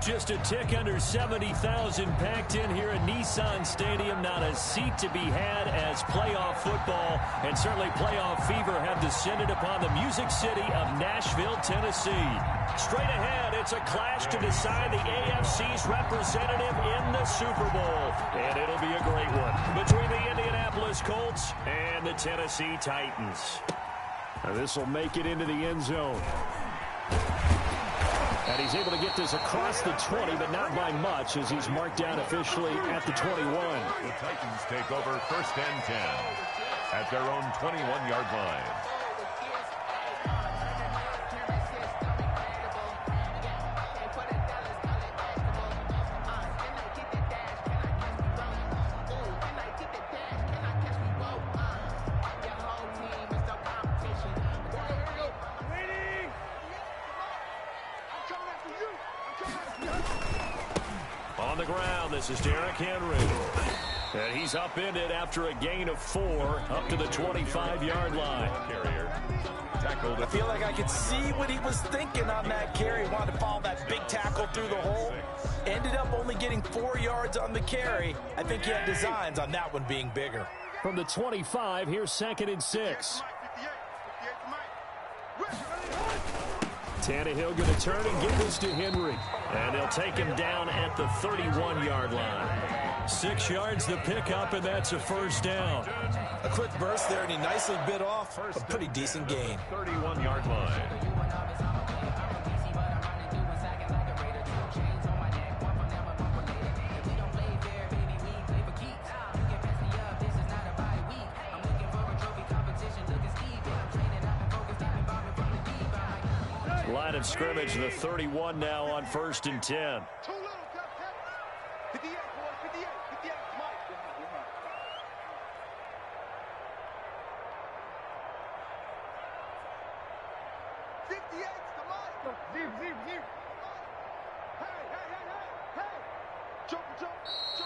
Just a tick under 70,000 packed in here at Nissan Stadium. Not a seat to be had as playoff football and certainly playoff fever have descended upon the Music City of Nashville, Tennessee. Straight ahead, it's a clash to decide the AFC's representative in the Super Bowl. And it'll be a great one between the Indianapolis Colts and the Tennessee Titans. Now this will make it into the end zone. And he's able to get this across the 20, but not by much as he's marked down officially at the 21. The Titans take over 1st and 10 at their own 21-yard line. On the ground, this is Derrick Henry. And he's upended after a gain of 4 up to the 25-yard line. I feel like I could see what he was thinking on that carry. Wanted to follow that big tackle through the hole. Ended up only getting 4 yards on the carry. I think he had designs on that one being bigger. From the 25, here's 2nd and 6. Tannehill going to turn and give this to Henry. And they'll take him down at the 31-yard line. 6 yards the pickup, and that's a 1st down. A quick burst there, and he nicely bit off a pretty decent gain. 31-yard line. Line of scrimmage, the 31 now on 1st and 10.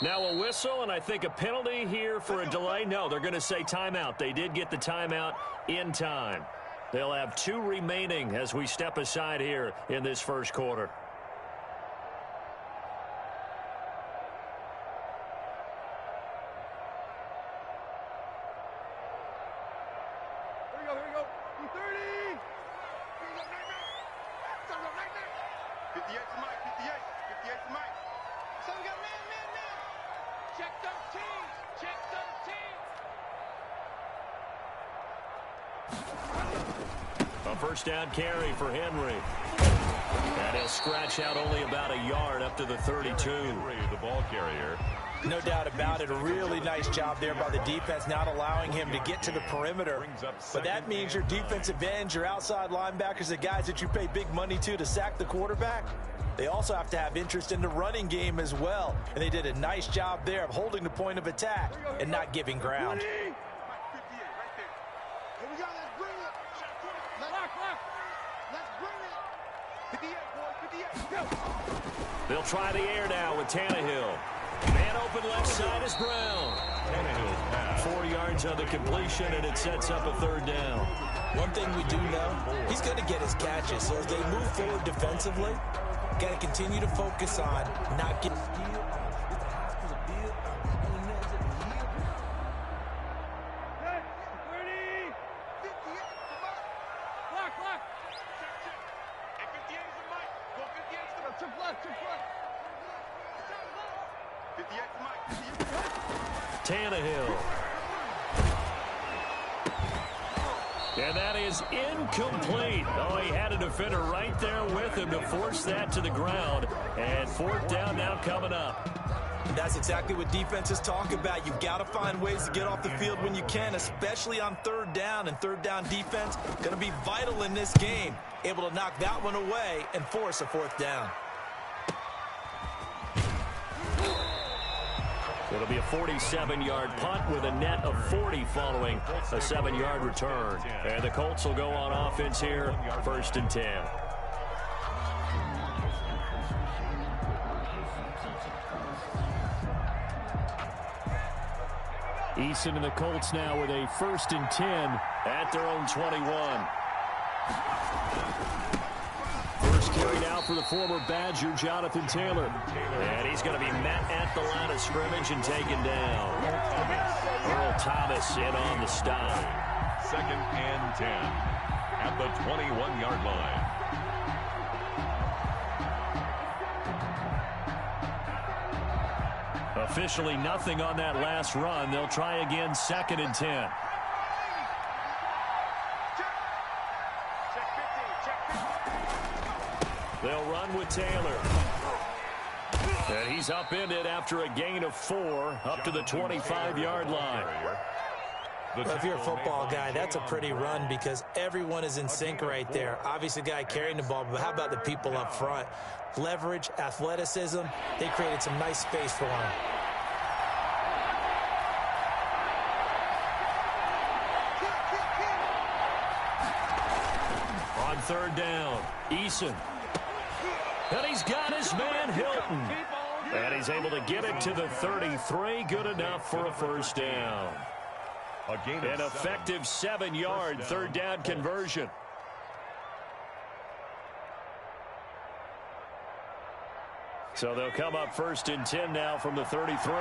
Now a whistle, and I think a penalty here for a delay. No, they're going to say timeout. They did get the timeout in time. They'll have 2 remaining as we step aside here in this first quarter. Here we go. 30. 58 to Mike. 58 to Mike. So we got man. Check 13. Check 13. A 1st down carry for Henry. And he'll scratch out only about a yard up to the 32. Henry, the ball carrier. No doubt about it. A really nice job there by the defense, not allowing him to get to the perimeter. But that means your defensive ends, your outside linebackers, the guys that you pay big money to sack the quarterback, they also have to have interest in the running game as well. And they did a nice job there of holding the point of attack and not giving ground. They'll try the air now with Tannehill. Man open left side is Brown. 4 yards on the completion, and it sets up a 3rd down. One thing we do know, he's going to get his catches. So as they move forward defensively, got to continue to focus on not getting... Tannehill. And that is incomplete. Oh, he had a defender right there with him to force that to the ground. And 4th down now coming up. That's exactly what defenses talk about. You've got to find ways to get off the field when you can, especially on 3rd down. And 3rd down defense going to be vital in this game. Able to knock that one away and force a 4th down. It'll be a 47-yard punt with a net of 40 following a 7-yard return. And the Colts will go on offense here, 1st and 10. Eason and the Colts now with a 1st and 10 at their own 21. First carry now for the former Badger, Jonathan Taylor. And he's going to be met at the line of scrimmage and taken down. Earl Thomas in on the stop. 2nd and 10 at the 21-yard line. Officially nothing on that last run. They'll try again 2nd and 10. They'll run with Taylor. And he's upended after a gain of 4 up to the 25-yard line. Well, if you're a football guy, that's a pretty run because everyone is in sync right there. Obviously, the guy carrying the ball, but how about the people up front? Leverage, athleticism, they created some nice space for him. On 3rd down, Eason. And he's got his man, Hilton. And he's able to get it to the 33. Good enough for a first down. An effective 7-yard 3rd down conversion. So they'll come up 1st and 10 now from the 33.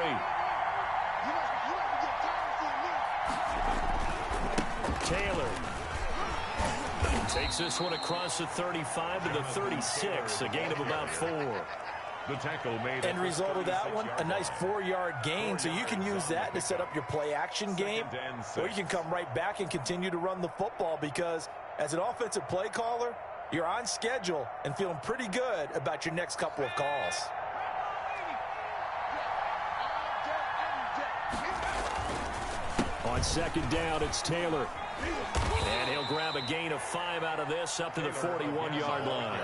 Taylor takes this one across the 35 to the 36, a gain of about 4. The tackle made. End result of that one, a nice 4-yard gain, so you can use that to set up your play-action game, or you can come right back and continue to run the football because as an offensive play caller, you're on schedule and feeling pretty good about your next couple of calls. On 2nd down, it's Taylor. And he'll grab a gain of 5 out of this up to the 41-yard line.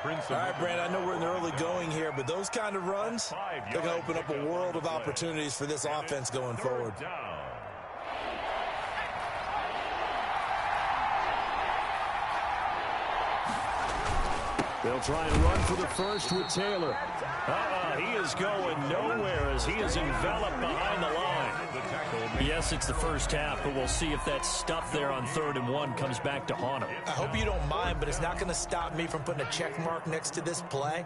All right, Brand, I know we're in the early going here, but those kind of runs, they're going to open up a world of opportunities for this offense going forward. They'll try and run for the first with Taylor. He is going nowhere as he is enveloped behind the line. Yes, it's the first half, but we'll see if that stuff there on 3rd and 1 comes back to haunt him. I hope you don't mind, but it's not going to stop me from putting a check mark next to this play.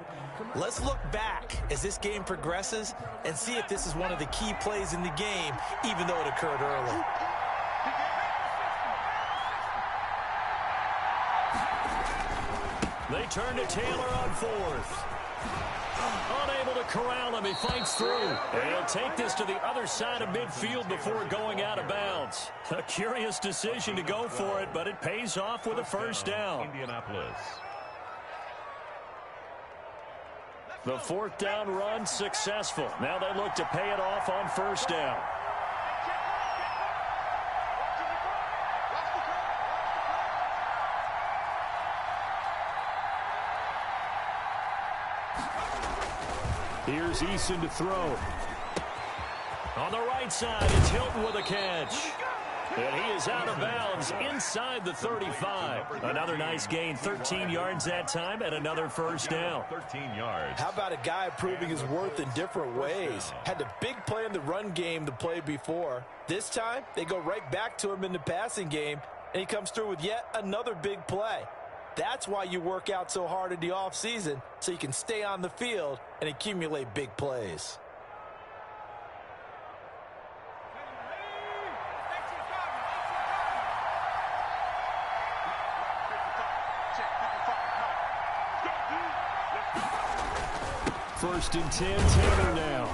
Let's look back as this game progresses and see if this is one of the key plays in the game, even though it occurred early. They turn to Taylor on 4th. Unable to corral him. He fights through. And he'll take this to the other side of midfield before going out of bounds. A curious decision to go for it, but it pays off with a first down. Indianapolis. The 4th down run successful. Now they look to pay it off on 1st down. Here's Eason to throw. On the right side, it's Hilton with a catch. And he is out of bounds inside the 35. Another nice gain, 13 yards that time, and another first down. 13 yards. How about a guy proving his worth in different ways? Had the big play in the run game to play before. This time, they go right back to him in the passing game, and he comes through with yet another big play. That's why you work out so hard in the offseason, so you can stay on the field and accumulate big plays. First and 10, Taylor now.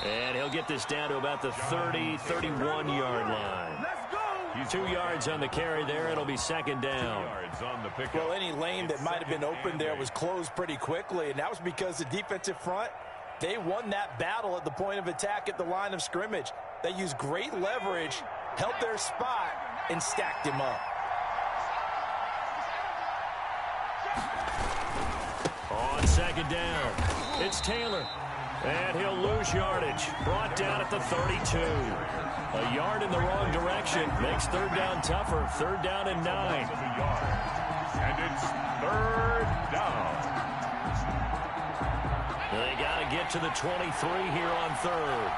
And he'll get this down to about the 30, 31-yard line. 2 yards on the carry there. It'll be 2nd down. Well, any lane that might have been open there was closed pretty quickly, and that was because the defensive front, they won that battle at the point of attack at the line of scrimmage. They used great leverage, held their spot, and stacked him up. On 2nd down, it's Taylor. And he'll lose yardage. Brought down at the 32. A yard in the wrong direction makes 3rd down tougher. 3rd down and 9. And it's 3rd down. They got to get to the 23 here on 3rd.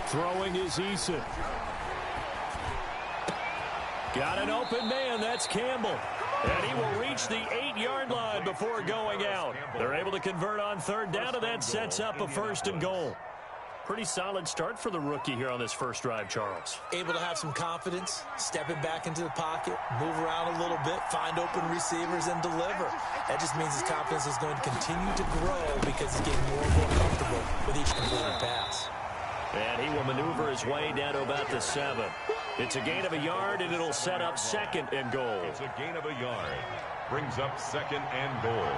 Throwing is Eason. Got an open man. That's Campbell. And he will reach the 8-yard line before going out. They're able to convert on third down, and that sets up a 1st and goal. Pretty solid start for the rookie here on this first drive, Charles. Able to have some confidence, stepping back into the pocket, move around a little bit, find open receivers, and deliver. That just means his confidence is going to continue to grow because he's getting more and more comfortable with each completed pass. And he will maneuver his way down to about the 7. It's a gain of a yard, and it'll set up 2nd and goal. It's a gain of a yard. Brings up 2nd and goal.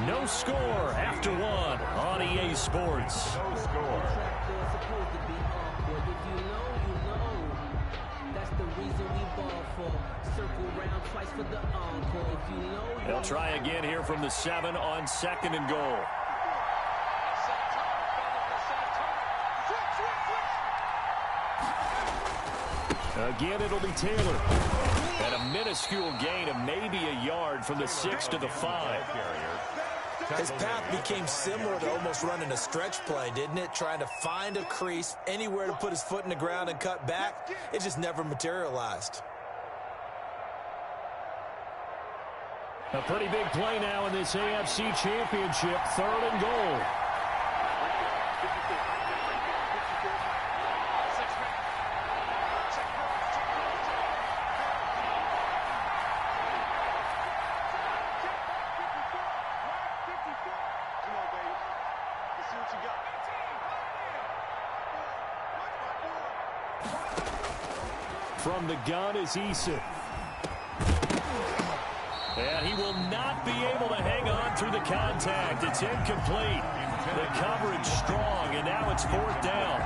No score after 1 on EA Sports. No score. They'll try again here from the 7 on 2nd and goal. Again, it'll be Taylor. And a minuscule gain of maybe a yard from the 6 to the 5. His path became similar to almost running a stretch play, didn't it? Trying to find a crease, anywhere to put his foot in the ground and cut back. It just never materialized. A pretty big play now in this AFC Championship. 3rd and goal. From the gun is Eason. And he will not be able to hang on through the contact. It's incomplete. The coverage strong, and now it's 4th down.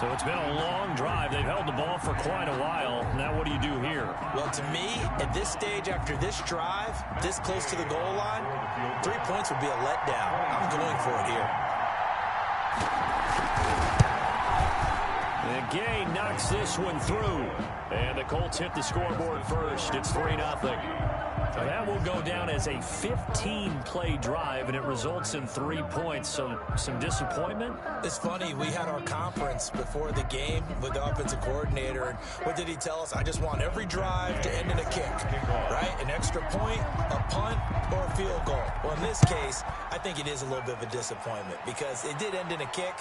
So it's been a long drive. They've held the ball for quite a while. Now what do you do here? Well, to me, at this stage after this drive, this close to the goal line, 3 points would be a letdown. I'm going for it here. And Gay knocks this one through. And the Colts hit the scoreboard first. It's 3-0. So that will go down as a 15-play drive, and it results in 3 points. So some disappointment? It's funny. We had our conference before the game with the offensive coordinator. And what did he tell us? I just want every drive to end in a kick, right? An extra point, a punt, or a field goal. Well, in this case, I think it is a little bit of a disappointment because it did end in a kick,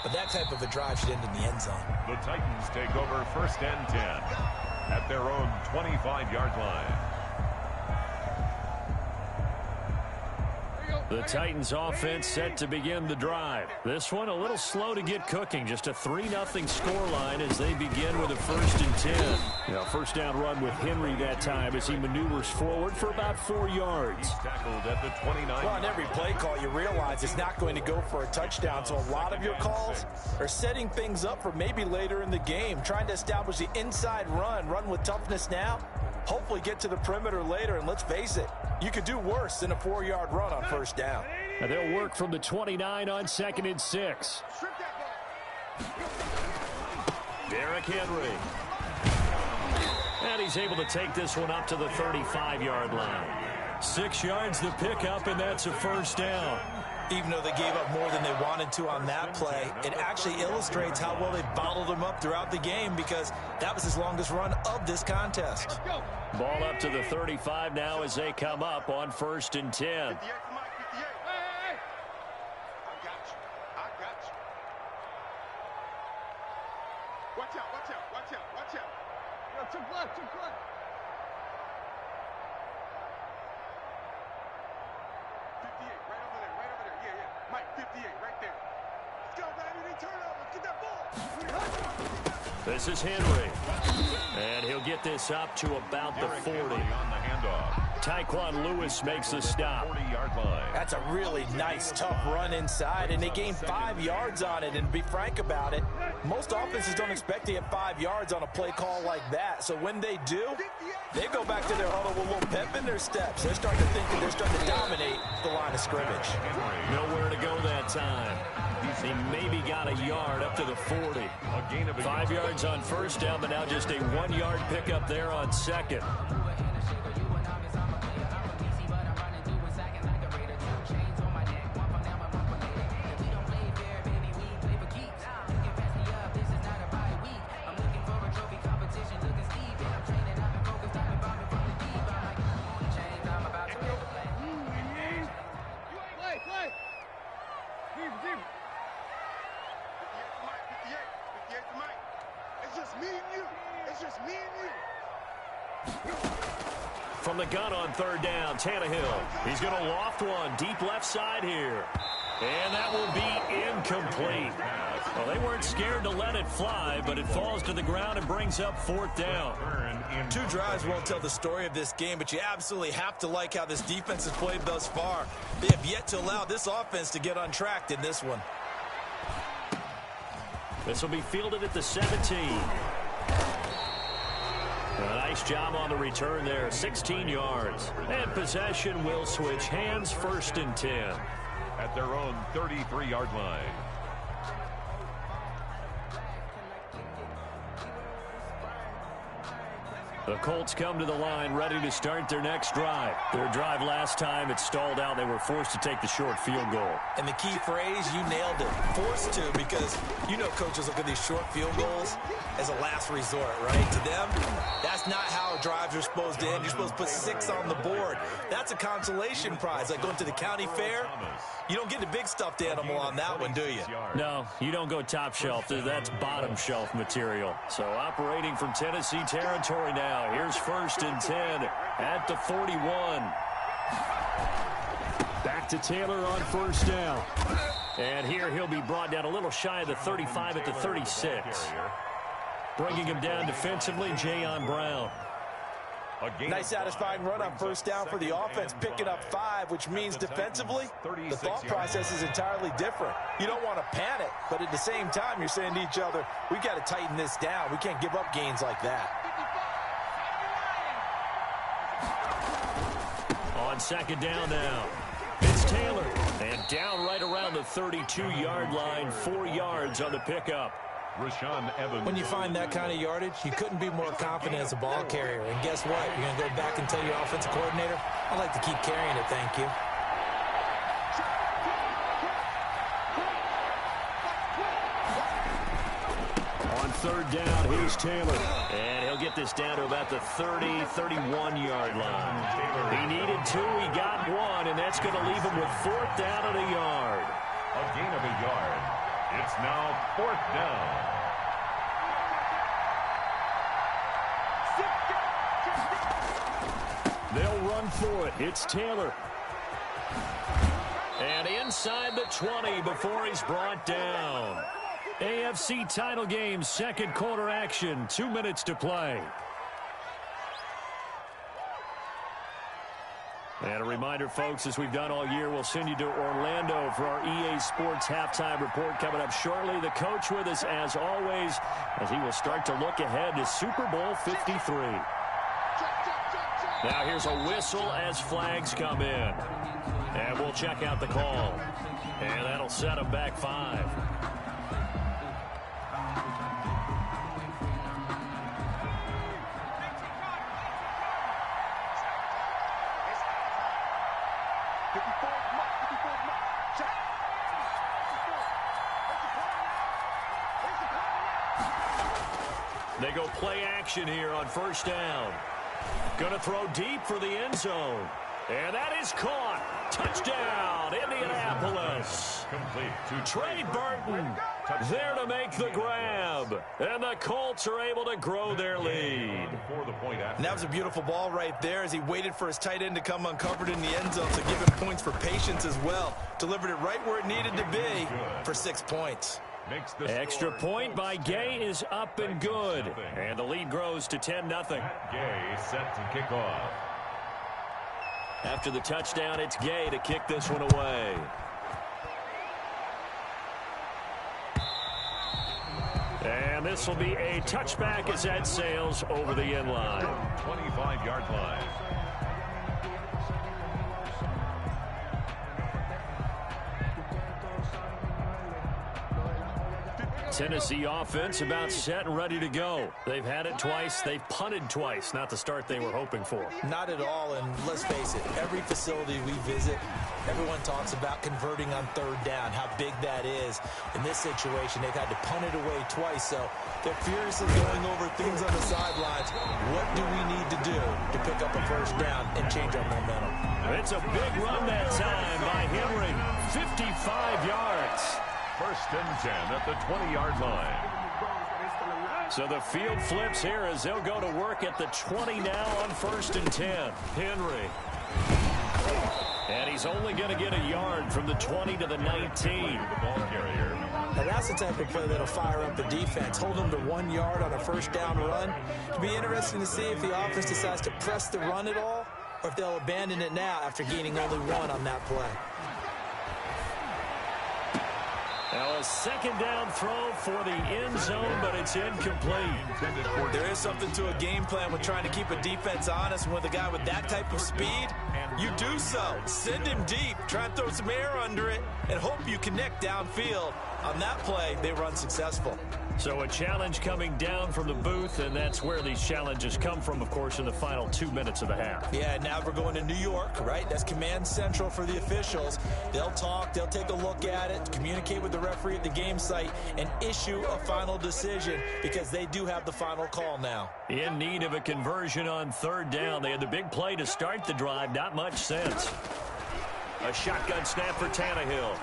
but that type of a drive should end in the end zone. The Titans take over 1st and 10 at their own 25-yard line. The Titans offense set to begin the drive. This one a little slow to get cooking. Just a 3-0 scoreline as they begin with a 1st and 10. Now, 1st down run with Henry that time as he maneuvers forward for about 4 yards. He's tackled at the 29. Well, on every play call, you realize it's not going to go for a touchdown. So a lot of your calls are setting things up for maybe later in the game, trying to establish the inside run with toughness now. Hopefully get to the perimeter later, and let's face it, you could do worse than a 4-yard run on 1st down. And they'll work from the 29 on 2nd and 6. Derrick Henry. And he's able to take this one up to the 35-yard line. 6 yards the pickup, and that's a 1st down. Even though they gave up more than they wanted to on that play, it actually illustrates how well they bottled him up throughout the game because that was his longest run of this contest. Ball up to the 35 now as they come up on 1st and 10. This is Henry. And he'll get this up to about the 40. On the handoff. Tyquan Lewis makes the stop. 40-yard line. That's a really nice, tough run inside, and they gained 5 yards on it. And to be frank about it, most offenses don't expect to get 5 yards on a play call like that. So when they do, they go back to their huddle with a little pep in their steps. They're starting to think that they're starting to dominate the line of scrimmage. Nowhere to go that time. He maybe got a yard up to the 40. 5 yards on 1st down, but now just a 1-yard pickup there on 2nd. It's just me and you. It's just me and you. From the gun on third down, Tannehill. He's going to loft one deep left side here. And that will be incomplete. Well, they weren't scared to let it fly, but it falls to the ground and brings up fourth down. 2 drives won't tell the story of this game, but you absolutely have to like how this defense has played thus far. They have yet to allow this offense to get untracked in this one. This will be fielded at the 17. A nice job on the return there, 16 yards. And possession will switch hands, 1st and 10. At their own 33-yard line. The Colts come to the line ready to start their next drive. Their drive last time, it stalled out. They were forced to take the short field goal. And the key phrase, you nailed it. Forced to, because you know coaches look at these short field goals as a last resort, right? To them, that's not how drives are supposed to end. You're supposed to put 6 on the board. That's a consolation prize. Like going to the county fair, you don't get the big stuffed animal on that one, do you? No, you don't go top shelf. That's bottom shelf material. So operating from Tennessee territory now. Here's 1st and 10 at the 41. Back to Taylor on 1st down. And here he'll be brought down a little shy of the 35 at the 36. Bringing him down defensively, Jayon Brown. Nice satisfying run on 1st down for the offense, picking up 5, which means defensively, the thought process is entirely different. You don't want to panic, but at the same time, you're saying to each other, we got to tighten this down. We can't give up gains like that. On 2nd down now, it's Taylor. And down right around the 32-yard line, 4 yards on the pickup. When you find that kind of yardage, you couldn't be more confident as a ball carrier. And guess what? You're going to go back and tell your offensive coordinator, I'd like to keep carrying it, thank you. On 3rd down, here's Taylor. And he'll get this down to about the 30, 31-yard line. He needed 2, he got 1, and that's going to leave him with 4th down and a yard. A gain of a yard. It's now 4th down. They'll run for it. It's Taylor. And inside the 20 before he's brought down. AFC title game, 2nd quarter action, 2 minutes to play. And a reminder, folks, as we've done all year, we'll send you to Orlando for our EA Sports halftime report coming up shortly. The coach with us, as always, as he will start to look ahead to Super Bowl 53. Now here's a whistle as flags come in. And we'll check out the call. And that'll set them back 5. They go play action here on 1st down. Going to throw deep for the end zone. And that is caught. Touchdown, Indianapolis. Complete to Trey Burton there to make the grab. And the Colts are able to grow their lead. And that was a beautiful ball right there as he waited for his tight end to come uncovered in the end zone to give him points for patience as well. Delivered it right where it needed to be for 6 points. Extra point by Gay is up and good. And the lead grows to 10-0. Gay set to kick off. After the touchdown, it's Gay to kick this one away. And this will be a touchback as that sails over the end line. 25-yard line. Tennessee offense about set and ready to go. They've had it twice. They've punted twice. Not the start they were hoping for. Not at all, and let's face it, every facility we visit, everyone talks about converting on 3rd down, how big that is. In this situation, they've had to punt it away twice, so they're furiously going over things on the sidelines. What do we need to do to pick up a 1st down and change our momentum? It's a big run that time by Henry. 55 yards. First and 10 at the 20-yard line. So the field flips here as they'll go to work at the 20 now on 1st and 10. Henry. And he's only going to get a yard from the 20 to the 19. Ball carrier. Now that's the type of play that'll fire up the defense. Hold them to 1 yard on a first down run. It'll be interesting to see if the offense decides to press the run at all, or if they'll abandon it now after gaining only 1 on that play. Now a second down throw for the end zone, but it's incomplete. There is something to a game plan with trying to keep a defense honest. With a guy with that type of speed, you do so. Send him deep, try and throw some air under it, and hope you connect downfield. On that play, they were unsuccessful. So a challenge coming down from the booth, and that's where these challenges come from, of course, in the final 2 minutes of the half. Yeah, now we're going to New York, right? That's command central for the officials. They'll talk, they'll take a look at it, communicate with the referee at the game site, and issue a final decision because they do have the final call now. In need of a conversion on 3rd down. They had the big play to start the drive. Not much sense. A shotgun snap for Tannehill.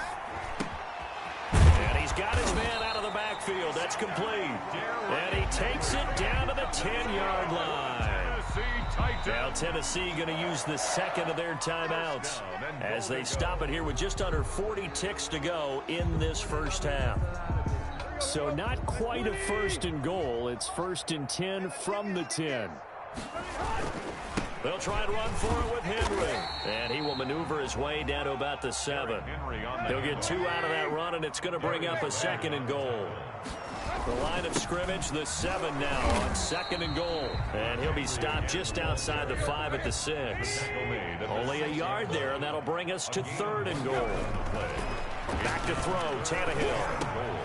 And he's got his man out of the backfield. That's complete. And he takes it down to the 10-yard line. Now Tennessee going to use the second of their timeouts as they stop it here with just under 40 ticks to go in this first half. So not quite a 1st and goal. It's 1st and 10 from the 10. They'll try and run for it with Henry. And he will maneuver his way down to about the 7. He'll get 2 out of that run, and it's going to bring up a 2nd and goal. The line of scrimmage, the 7 now on 2nd and goal. And he'll be stopped just outside the 5 at the 6. Only a yard there, and that'll bring us to 3rd and goal. Back to throw, Tannehill.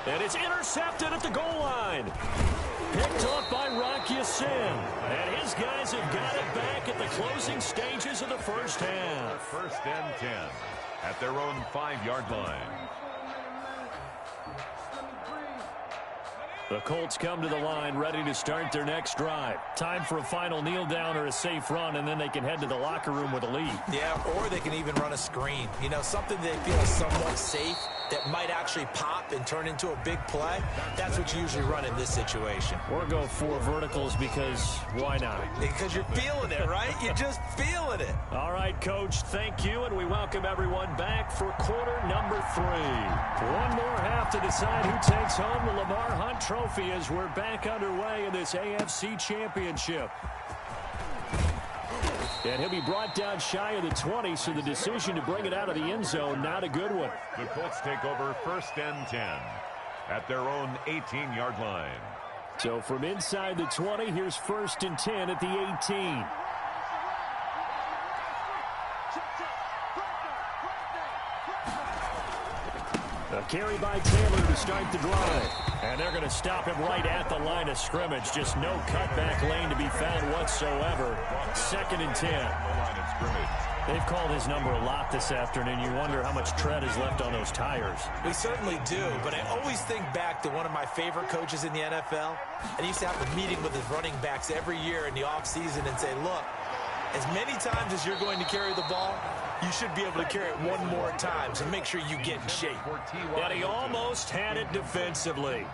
And it's intercepted at the goal line. Picked off by Rock Ya-Sin. And his guys have got it back at the closing stages of the first half. 1st and 10 at their own 5-yard line. The Colts come to the line ready to start their next drive. Time for a final kneel down or a safe run, and then they can head to the locker room with a lead. Yeah, or they can even run a screen. You know, something they feel is somewhat safe that might actually pop and turn into a big play. That's what you usually run in this situation. Or go 4 verticals because why not? Because you're feeling it, right? You're just feeling it. All right, Coach, thank you, and we welcome everyone back for quarter number 3. 1 more half to decide who takes home the Lamar Hunt Trophy as we're back underway in this AFC Championship. And he'll be brought down shy of the 20, so the decision to bring it out of the end zone, not a good one. The Colts take over 1st and 10 at their own 18-yard line. So from inside the 20, here's 1st and 10 at the 18. A carry by Taylor to start the drive. And they're going to stop him right at the line of scrimmage. Just no cutback lane to be found whatsoever. 2nd and 10. They've called his number a lot this afternoon. You wonder how much tread is left on those tires. We certainly do, but I always think back to one of my favorite coaches in the NFL. And he used to have a meeting with his running backs every year in the offseason and say, look, as many times as you're going to carry the ball, you should be able to carry it 1 more time, so make sure you get in shape. And he almost had it defensively.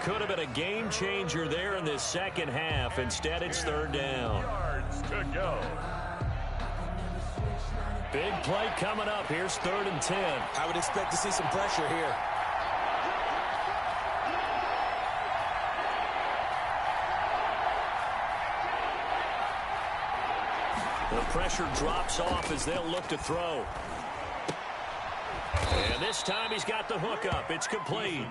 Could have been a game changer there in this second half. Instead, it's 3rd down. Yards to go. Big play coming up. Here's 3rd and 10. I would expect to see some pressure here. The pressure drops off as they'll look to throw. And this time he's got the hook up. It's complete.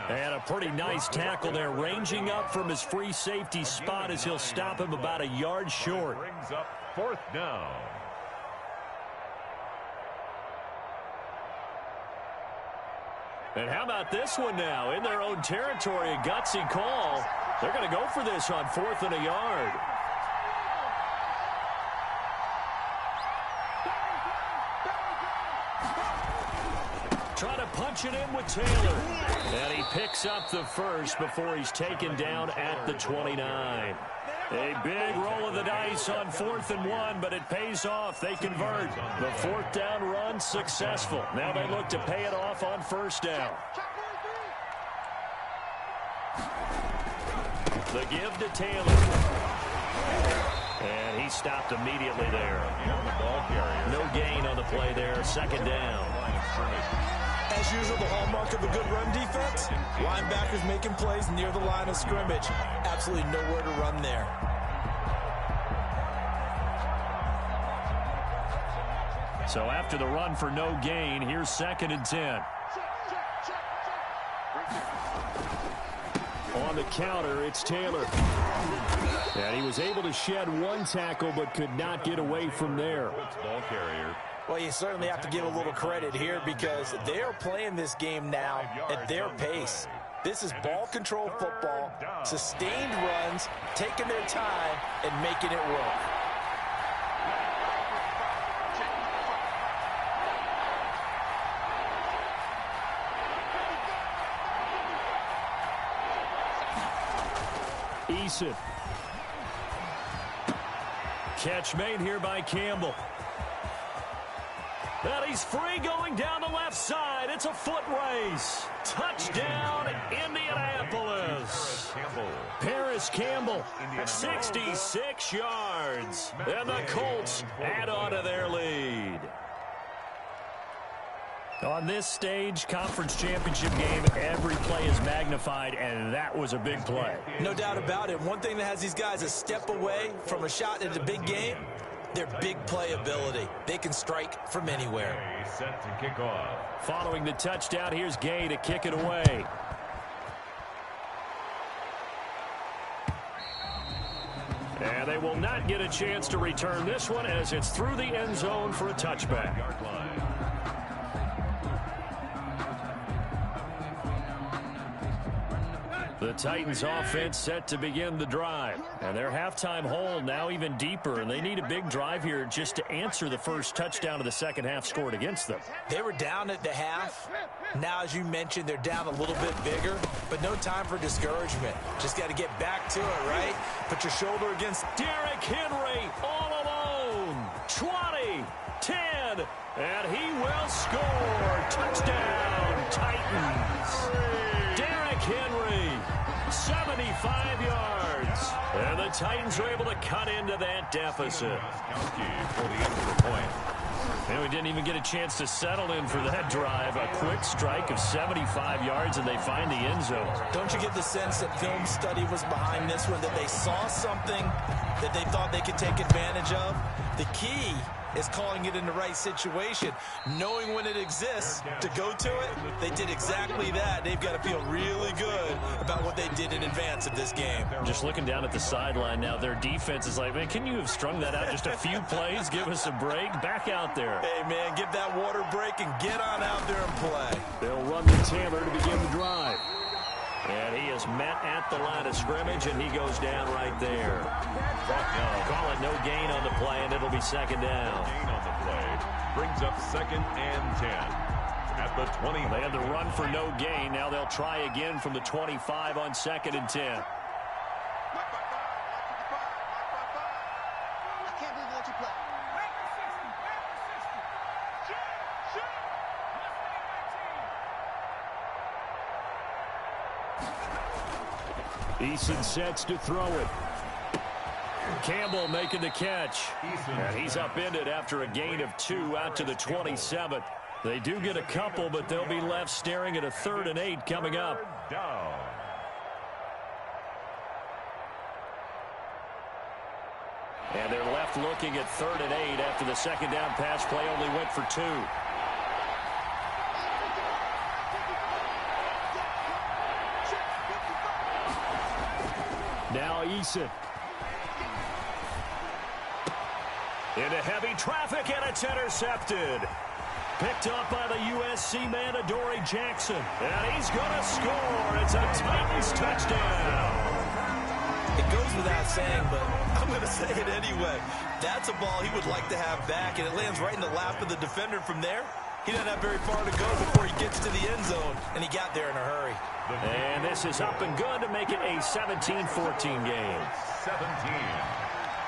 And a pretty nice tackle there, ranging up from his free safety spot as he'll stop him about a yard short. Brings up 4th down. And how about this one now? In their own territory, a gutsy call. They're going to go for this on 4th and a yard. Trying to punch it in with Taylor. And he picks up the first before he's taken down at the 29. A big roll of the dice on 4th and 1, but it pays off. They convert. The 4th down run successful. Now they look to pay it off on 1st down. The give to Taylor. And he stopped immediately there. No gain on the play there. 2nd down. As usual, the hallmark of a good run defense, linebackers making plays near the line of scrimmage. Absolutely nowhere to run there. So after the run for no gain, here's 2nd and 10. On the counter, it's Taylor. And he was able to shed 1 tackle, but could not get away from there. Ball carrier. Well, you certainly have to give a little credit here because they are playing this game now at their pace. This is ball control football, sustained runs, taking their time, and making it work. Eason. Catch made here by Campbell. And he's free going down the left side. It's a foot race. Touchdown, Indianapolis. Paris Campbell, 66 yards. And the Colts add on to their lead. On this stage, conference championship game, every play is magnified, and that was a big play. No doubt about it. One thing that has these guys a step away from a shot at a big game, their big play ability. They can strike from anywhere. Set to kick off. Following the touchdown, here's Gay to kick it away. And they will not get a chance to return this one as it's through the end zone for a touchback. The Titans offense set to begin the drive. And their halftime hole now even deeper. And they need a big drive here just to answer the first touchdown of the second half scored against them. They were down at the half. Now, as you mentioned, they're down a little bit bigger. But no time for discouragement. Just got to get back to it, right? Put your shoulder against Derrick Henry all alone. 20, 10, and he will score. Touchdown, Titans. Derrick Henry, 75 yards. And the Titans were able to cut into that deficit. And we didn't even get a chance to settle in for that drive. A quick strike of 75 yards, and they find the end zone. Don't you get the sense that film study was behind this one, that they saw something that they thought they could take advantage of? The key is calling it in the right situation, knowing when it exists to go to it. They did exactly that. They've got to feel really good about what they did in advance of this game. Just looking down at the sideline now, their defense is like, man, can you have strung that out just a few plays? Give us a break. Back out there. Hey, man, give that water break and get on out there and play. They'll run to Taylor to begin the drive. And he is met at the line of scrimmage, and he goes down right there. Call it no gain on the play, and it'll be second down. Gain on the play brings up 2nd and 10 at the 20. They had the run for no gain. Now they'll try again from the 25 on 2nd and 10. I can't believe that you play. Eason sets to throw it. Campbell making the catch. And he's upended after a gain of 2 out to the 27. They do get a couple, but they'll be left staring at a 3rd and 8 coming up. Down. And they're left looking at 3rd and 8 after the second down pass play only went for 2. Now Eason. Into heavy traffic, and it's intercepted. Picked up by the USC man, Adoree Jackson. And he's going to score. It's a Titans touchdown. It goes without saying, but I'm going to say it anyway. That's a ball he would like to have back, and it lands right in the lap of the defender from there. He doesn't have very far to go before he gets to the end zone, and he got there in a hurry. And this is up and good to make it a 17-14 game. 17.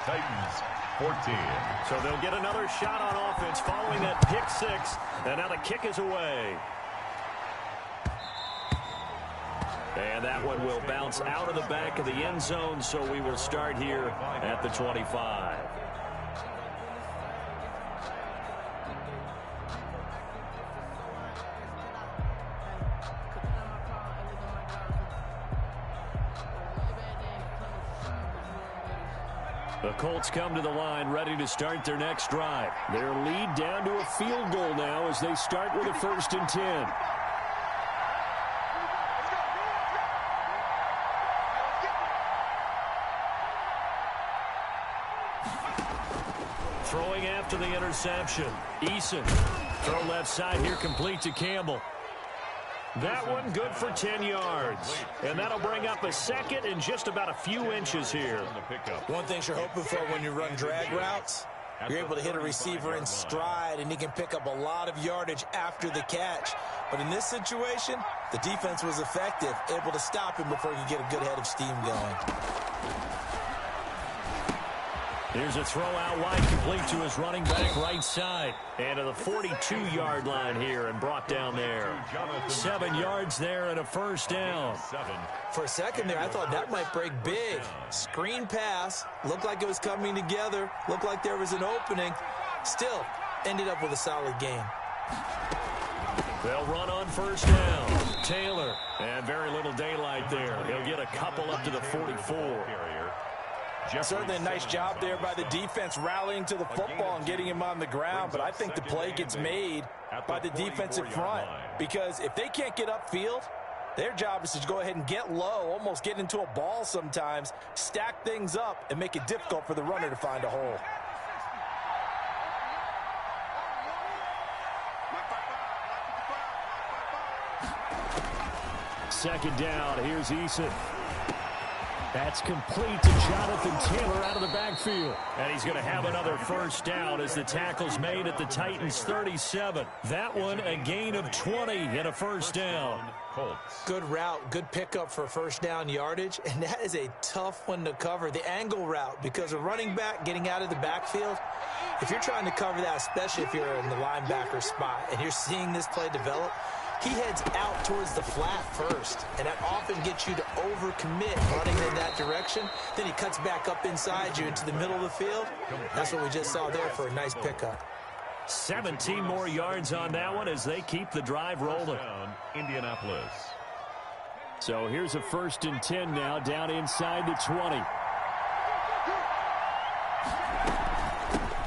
Titans 14. So they'll get another shot on offense following that pick six. And now the kick is away. And that one will bounce out of the back of the end zone, so we will start here at the 25. The Colts come to the line ready to start their next drive. Their lead down to a field goal now as they start with a 1st and 10. Throwing after the interception. Eason. Throw left side here, complete to Campbell. That one good for 10 yards. And that'll bring up a 2nd and just about a few inches here. One thing you're hoping for when you run drag routes, you're able to hit a receiver in stride, and he can pick up a lot of yardage after the catch. But in this situation, the defense was effective, able to stop him before he could get a good head of steam going. Here's a throw out wide, complete to his running back right side. And to the 42-yard line here and brought down there. 7 yards there and a 1st down. For a second there, I thought that might break big. Screen pass, looked like it was coming together, looked like there was an opening. Still, ended up with a solid game. They'll run on 1st down. Taylor, and very little daylight there. He'll get a couple up to the 44. Certainly a nice job there by the defense rallying to the football and getting him on the ground, but I think the play gets made by the defensive front because if they can't get upfield, their job is to go ahead and get low, almost get into a ball sometimes, stack things up, and make it difficult for the runner to find a hole. Second down, here's Eason. That's complete to Jonathan Taylor out of the backfield. And he's going to have another 1st down as the tackle's made at the Titans' 37. That one a gain of 20 and a 1st down. Good route, good pickup for 1st down yardage, and that is a tough one to cover. The angle route, because a running back getting out of the backfield, if you're trying to cover that, especially if you're in the linebacker spot and you're seeing this play develop, he heads out towards the flat first, and that often gets you to overcommit running in that direction. Then he cuts back up inside you into the middle of the field. That's what we just saw there for a nice pickup. 17 more yards on that one as they keep the drive rolling. Indianapolis. So here's a 1st and 10 now down inside the 20.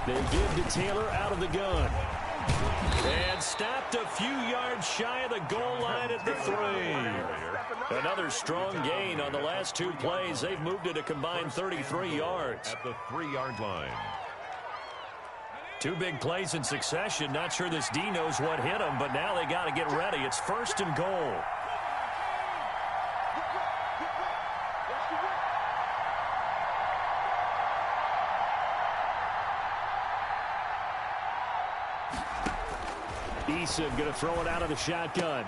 They give to Taylor out of the gun. And stopped a few yards shy of the goal line at the 3. Another strong gain on the last 2 plays. They've moved it a combined 33 yards. At the 3-yard line. 2 big plays in succession. Not sure this D knows what hit him, but now they got to get ready. It's 1st and goal. Eason going to throw it out of the shotgun.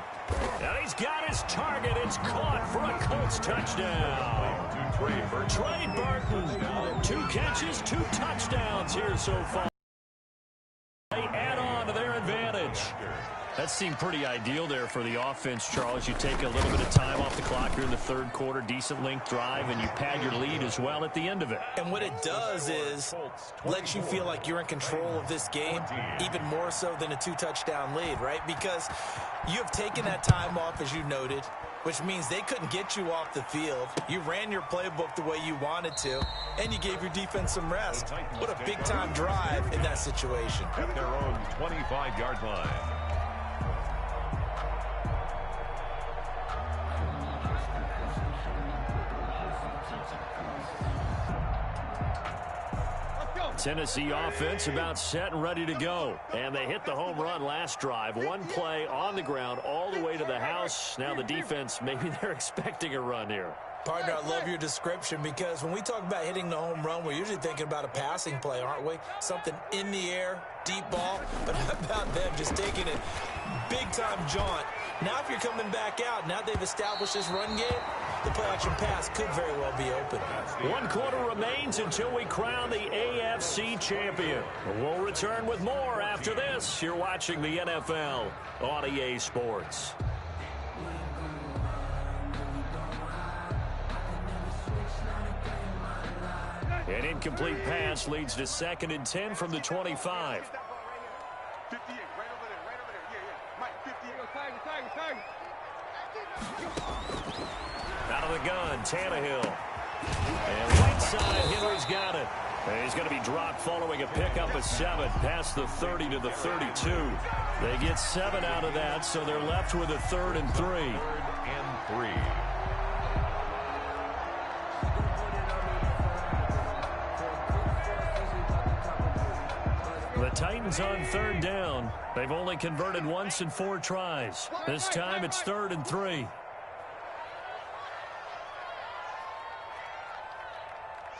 And he's got his target. It's caught for a Colts touchdown. Trey Burton. 2 catches, 2 touchdowns here so far. They add on to their advantage. That seemed pretty ideal there for the offense, Charles. You take a little bit of time off the clock here in the 3rd quarter, decent length drive, and you pad your lead as well at the end of it. And what it does is lets you feel like you're in control of this game, even more so than a 2-touchdown lead, right? Because you have taken that time off, as you noted, which means they couldn't get you off the field. You ran your playbook the way you wanted to, and you gave your defense some rest. What a big-time drive in that situation. At their own 25-yard line. Tennessee offense about set and ready to go. And they hit the home run last drive. 1 play on the ground all the way to the house. Now the defense, maybe they're expecting a run here. Partner, I love your description because when we talk about hitting the home run, we're usually thinking about a passing play, aren't we? Something in the air, deep ball. But how about them just taking it big-time jaunt? Now if you're coming back out, now they've established this run game, the play-action pass could very well be open. 1 quarter remains until we crown the AFC champion. We'll return with more after this. You're watching the NFL on EA Sports. An incomplete pass leads to 2nd and 10 from the 25. 58, right over there, right over there. Yeah. Mike, 58. Out of the gun, Tannehill. And right side, Henry's got it. And he's going to be dropped following a pickup of 7 past the 30 to the 32. They get 7 out of that, so they're left with a 3rd and 3. 3rd and 3. The Titans on 3rd down. They've only converted once in 4 tries. This time it's 3rd and 3.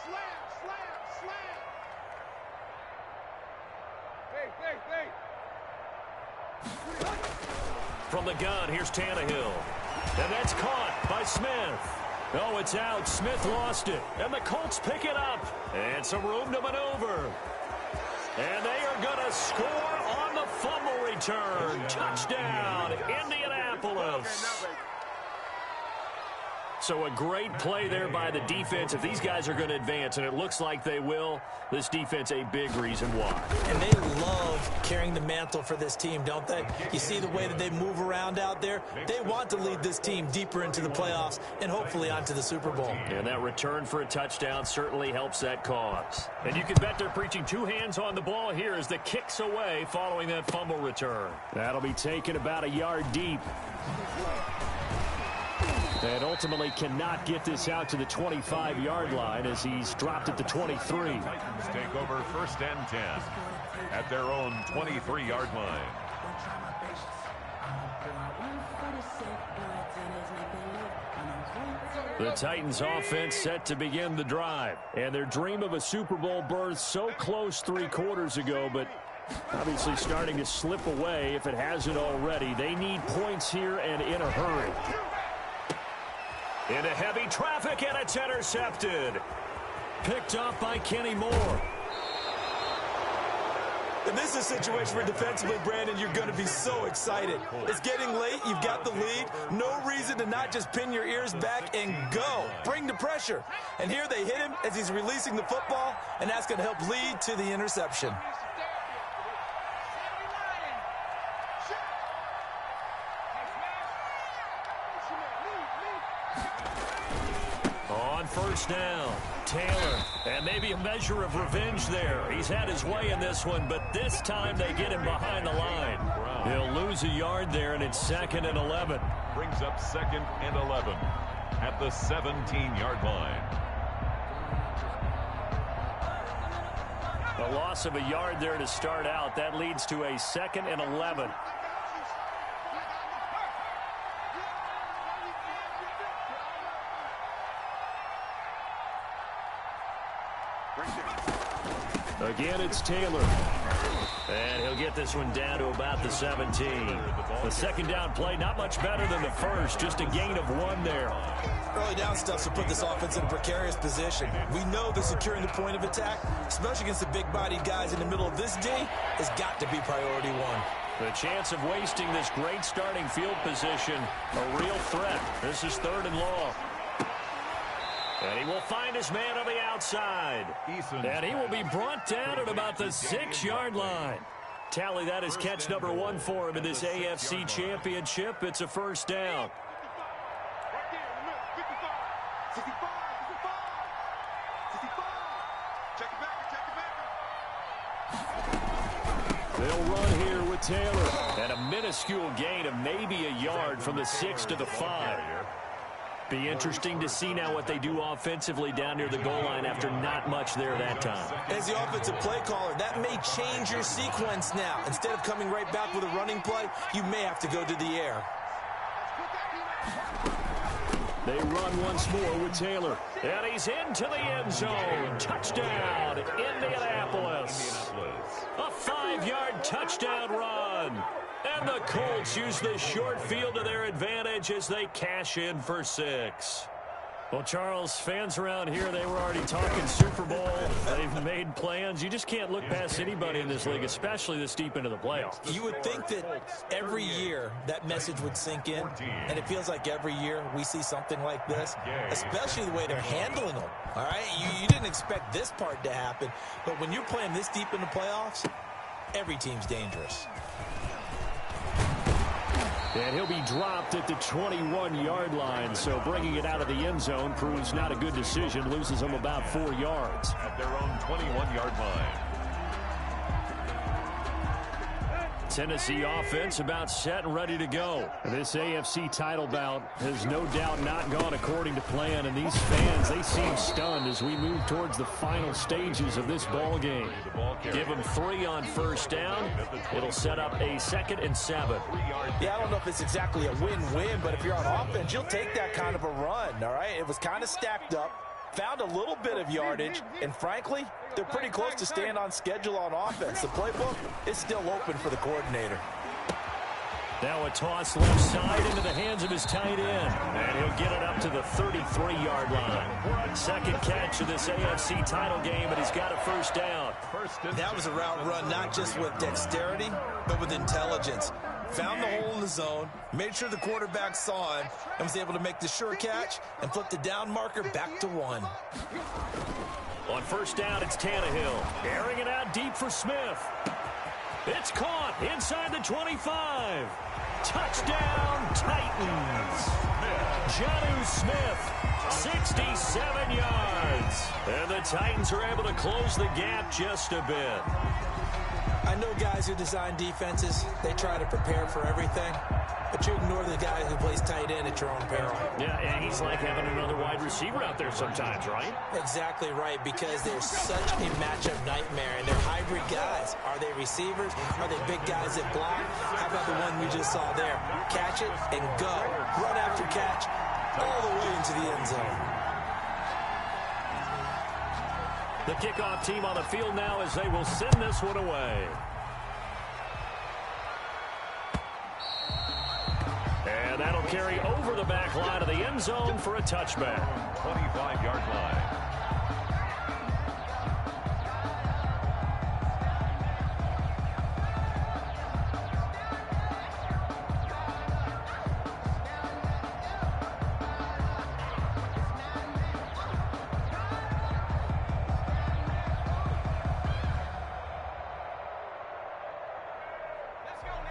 Slam. Hey. From the gun, here's Tannehill. And that's caught by Smith. Oh, it's out. Smith lost it. And the Colts pick it up. And some room to maneuver. And they are going to score on the fumble return. Touchdown, Indianapolis. So a great play there by the defense. If these guys are going to advance, and it looks like they will, this defense a big reason why. And they love carrying the mantle for this team, don't they? You see the way that they move around out there? They want to lead this team deeper into the playoffs and hopefully onto the Super Bowl. And that return for a touchdown certainly helps that cause. And you can bet they're preaching 2 hands on the ball here as the kick's away following that fumble return. That'll be taken about a yard deep. And ultimately cannot get this out to the 25-yard line as he's dropped at the 23. Titans take over 1st and 10 at their own 23-yard line. The Titans offense set to begin the drive. And their dream of a Super Bowl berth so close 3 quarters ago, but obviously starting to slip away if it hasn't already. They need points here and in a hurry. Into heavy traffic, and it's intercepted. Picked off by Kenny Moore. And this is a situation where defensively, Brandon, you're going to be so excited. It's getting late. You've got the lead. No reason to not just pin your ears back and go. Bring the pressure. And here they hit him as he's releasing the football, and that's going to help lead to the interception. On 1st down, Taylor, and maybe a measure of revenge there. He's had his way in this one, but this time they get him behind the line. He'll lose a yard there, and it's 2nd and 11. Brings up 2nd and 11 at the 17-yard line. A loss of a yard there to start out. That leads to a 2nd and 11. Again, it's Taylor. And he'll get this one down to about the 17. The 2nd down play, not much better than the first, just a gain of 1 there. Early down stuff to put this offense in a precarious position. We know that securing the point of attack, especially against the big-bodied guys in the middle of this D, has got to be priority 1. The chance of wasting this great starting field position, a real threat. This is 3rd and long. And he will find his man on the outside. And he will be brought down at about the 6-yard line. Tally, that is catch number 1 for him in this AFC Championship. It's a 1st down. They'll run here with Taylor. And a minuscule gain of maybe a yard from the 6 to the 5. Be interesting to see now what they do offensively down near the goal line after not much there that time. As the offensive play caller, that may change your sequence now. Instead of coming right back with a running play, you may have to go to the air. They run once more with Taylor. And he's into the end zone. Touchdown, Indianapolis. A 5-yard touchdown run. And the Colts use the short field to their advantage as they cash in for 6. Well, Charles, fans around here, they were already talking Super Bowl. They've made plans. You just can't look past anybody in this league, especially this deep into the playoffs. You would think that every year that message would sink in, and it feels like every year we see something like this, especially the way they're handling them. All right, you didn't expect this part to happen, but when you're playing this deep in the playoffs, every team's dangerous. And he'll be dropped at the 21-yard line, so bringing it out of the end zone proves not a good decision. Loses them about 4 yards. At their own 21-yard line. Tennessee offense about set and ready to go. This AFC title bout has no doubt not gone according to plan, and these fans, they seem stunned as we move towards the final stages of this ball game. Give them 3 on first down. It'll set up a 2nd and 7. Yeah, I don't know if it's exactly a win-win, but if you're on offense, you'll take that kind of a run, all right? It was kind of stacked up, found a little bit of yardage, and frankly, they're pretty close to staying on schedule on offense. The playbook is still open for the coordinator. Now a toss left side into the hands of his tight end. And he'll get it up to the 33-yard line. Second catch of this AFC title game, and he's got a first down. That was a route run not just with dexterity, but with intelligence. Found the hole in the zone, made sure the quarterback saw him, and was able to make the sure catch and flip the down marker back to 1. On first down, it's Tannehill. Airing it out deep for Smith. It's caught inside the 25. Touchdown, Titans. Jonnu Smith, 67 yards. And the Titans are able to close the gap just a bit. I know guys who design defenses, they try to prepare for everything, but you ignore the guy who plays tight end at your own peril. Yeah, and he's like having another wide receiver out there sometimes, right? Exactly right, because they're such a matchup nightmare, and they're hybrid guys. Are they receivers? Are they big guys that block? How about the one we just saw there? Catch it and go. Run after catch all the way into the end zone. The kickoff team on the field now as they will send this one away. And that'll carry over the back line of the end zone for a touchback. 25-yard line.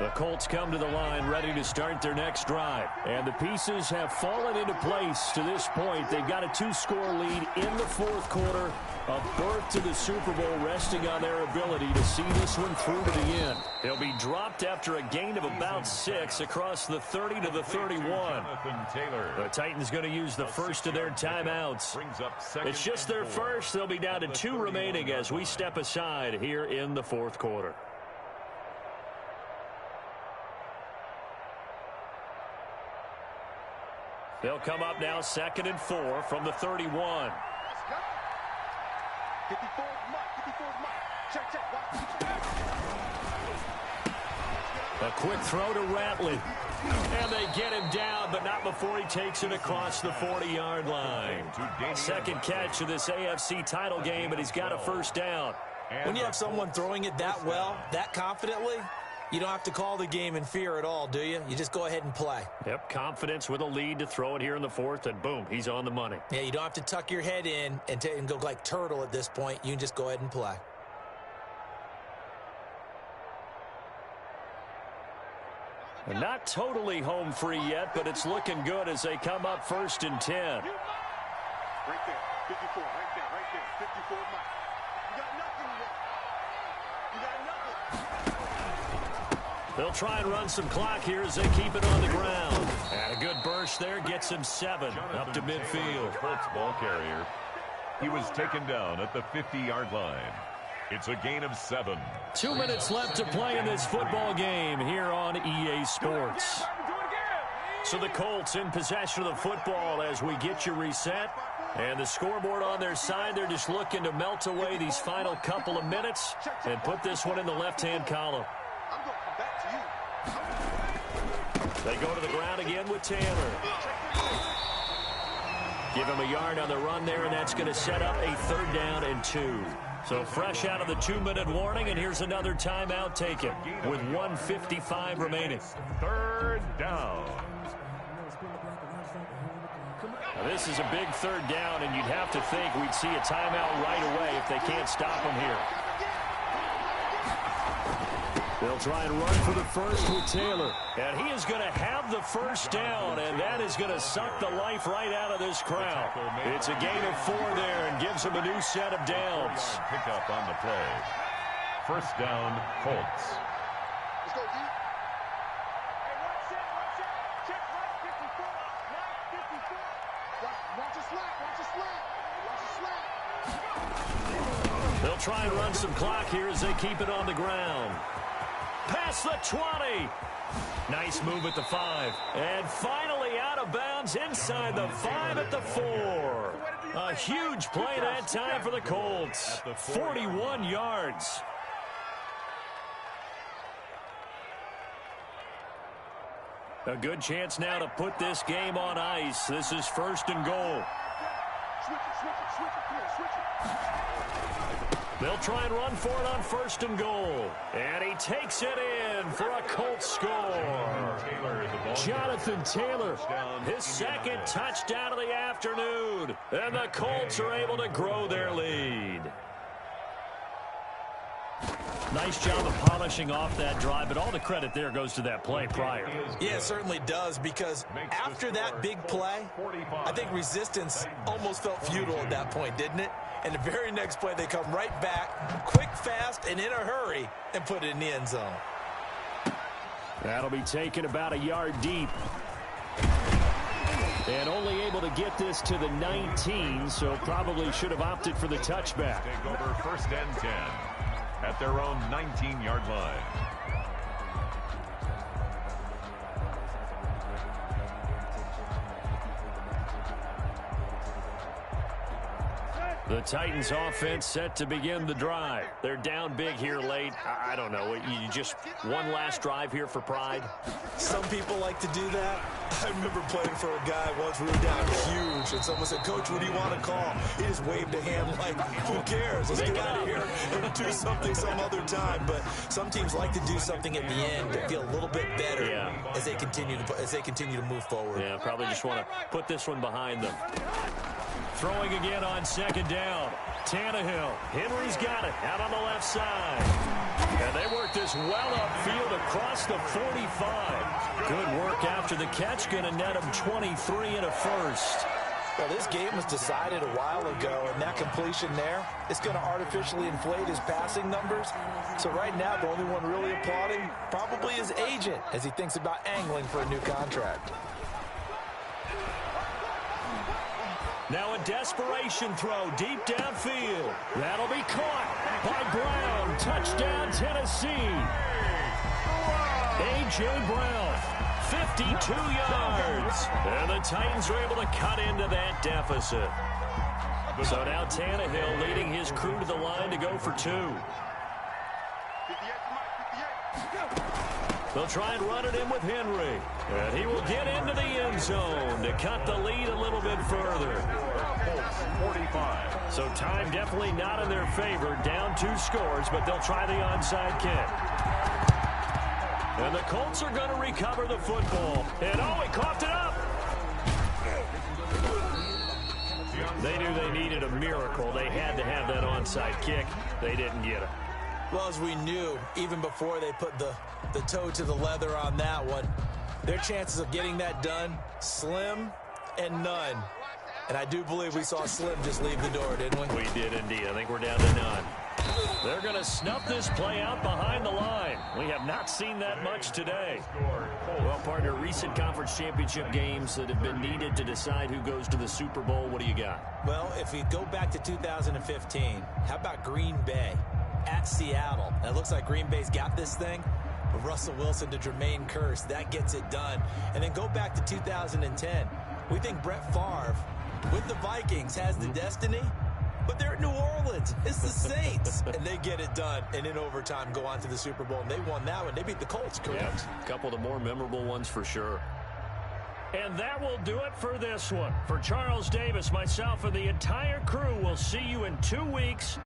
The Colts come to the line ready to start their next drive. And the pieces have fallen into place to this point. They've got a 2-score lead in the fourth quarter. A berth to the Super Bowl resting on their ability to see this one through to the end. They'll be dropped after a gain of about 6 across the 30 to the 31. The Titans going to use the first of their timeouts. It's just their first. They'll be down to 2 remaining as we step aside here in the fourth quarter. They'll come up now 2nd and 4 from the 31. Let's go. 54 mark, 54 mark. Check. A quick throw to Ratley. And they get him down, but not before he takes it across the 40-yard line. Second catch of this AFC title game, and he's got a first down. When you have someone throwing it that well, that confidently, you don't have to call the game in fear at all, do you? You just go ahead and play. Yep, confidence with a lead to throw it here in the fourth, and boom, he's on the money. Yeah, you don't have to tuck your head in and go like turtle at this point. You can just go ahead and play. And not totally home free yet, but it's looking good as they come up 1st and 10. Right there, 54, right there, 54 mark. You got nothing there. You got nothing. They'll try and run some clock here as they keep it on the ground. And a good burst there gets him 7 up to midfield. Colts ball carrier. He was taken down at the 50-yard line. It's a gain of 7. 2 minutes left to play in this football game here on EA Sports. So the Colts in possession of the football as we get you reset. And the scoreboard on their side, they're just looking to melt away these final couple of minutes and put this one in the left-hand column. They go to the ground again with Taylor. Give him a yard on the run there, and that's going to set up a 3rd down and 2. So fresh out of the 2-minute warning, and here's another timeout taken with 1:55 remaining. 3rd down. Now this is a big 3rd down, and you'd have to think we'd see a timeout right away if they can't stop him here. They'll try and run for the first with Taylor. And he is going to have the 1st down, and that is going to suck the life right out of this crowd. It's a gain of 4 there and gives him a new set of downs. Pick up on the play. 1st down, Colts. Let's go, D. Hey, watch it. Check right, 54. Right, 54. Watch a slap. Watch a slap. They'll try and run some clock here as they keep it on the ground. Past the 20. Nice move at the 5. And finally out of bounds inside the 5 at the 4. A huge play that time for the Colts. 41 yards. A good chance now to put this game on ice. This is 1st and goal. Switch it. Come on, switch it. They'll try and run for it on 1st and goal. And he takes it in for a Colts score. Jonathan Taylor, his 2nd touchdown of the afternoon. And the Colts are able to grow their lead. Nice job of polishing off that drive, but all the credit there goes to that play prior. Yeah, it certainly does, because after that big play, I think resistance almost felt futile at that point, didn't it? And the very next play, they come right back, quick, fast, and in a hurry, and put it in the end zone. That'll be taken about a yard deep. And only able to get this to the 19, so probably should have opted for the touchback. Take over 1st and 10 at their own 19-yard line. The Titans offense set to begin the drive. They're down big here late. I don't know. You just one last drive here for pride? Some people like to do that. I remember playing for a guy once. We were down huge, and someone said, "Coach, what do you want to call?" He just waved a hand like, "Who cares? Let's get out of here and do something some other time." But some teams like to do something at the end to feel a little bit better as they continue to move forward. Yeah, probably just want to put this one behind them. Throwing again on 2nd down. Tannehill. Henry's got it out on the left side. And they work this well upfield across the 45. Good work after the catch. Going to net him 23 and a 1st. Well, this game was decided a while ago, and that completion there, it's going to artificially inflate his passing numbers. So right now, the only one really applauding probably his agent as he thinks about angling for a new contract. Now a desperation throw deep downfield. That'll be caught by Brown. Touchdown, Tennessee. A.J. Brown, 52 yards. And the Titans are able to cut into that deficit. So now Tannehill leading his crew to the line to go for 2. They'll try and run it in with Henry. And he will get into the end zone to cut the lead a little bit further. 45. So time definitely not in their favor. Down 2 scores, but they'll try the onside kick. And the Colts are going to recover the football. And oh, he coughed it up. They knew they needed a miracle. They had to have that onside kick. They didn't get it. Well, as we knew, even before they put the toe to the leather on that one, their chances of getting that done, slim and none. And I do believe we saw Slim just leave the door, didn't we? We did indeed. I think we're down to none. They're going to snuff this play out behind the line. We have not seen that much today. Well, partner, recent conference championship games that have been needed to decide who goes to the Super Bowl. What do you got? Well, if we go back to 2015, how about Green Bay at Seattle? And it looks like Green Bay's got this thing. of Russell Wilson to Jermaine Kearse. That gets it done. And then go back to 2010. We think Brett Favre with the Vikings has the destiny, but they're at New Orleans. It's the Saints. And they get it done. And in overtime, go on to the Super Bowl. And they won that one. They beat the Colts, correct? Yeah, a couple of the more memorable ones for sure. And that will do it for this one. For Charles Davis, myself, and the entire crew, we'll see you in 2 weeks.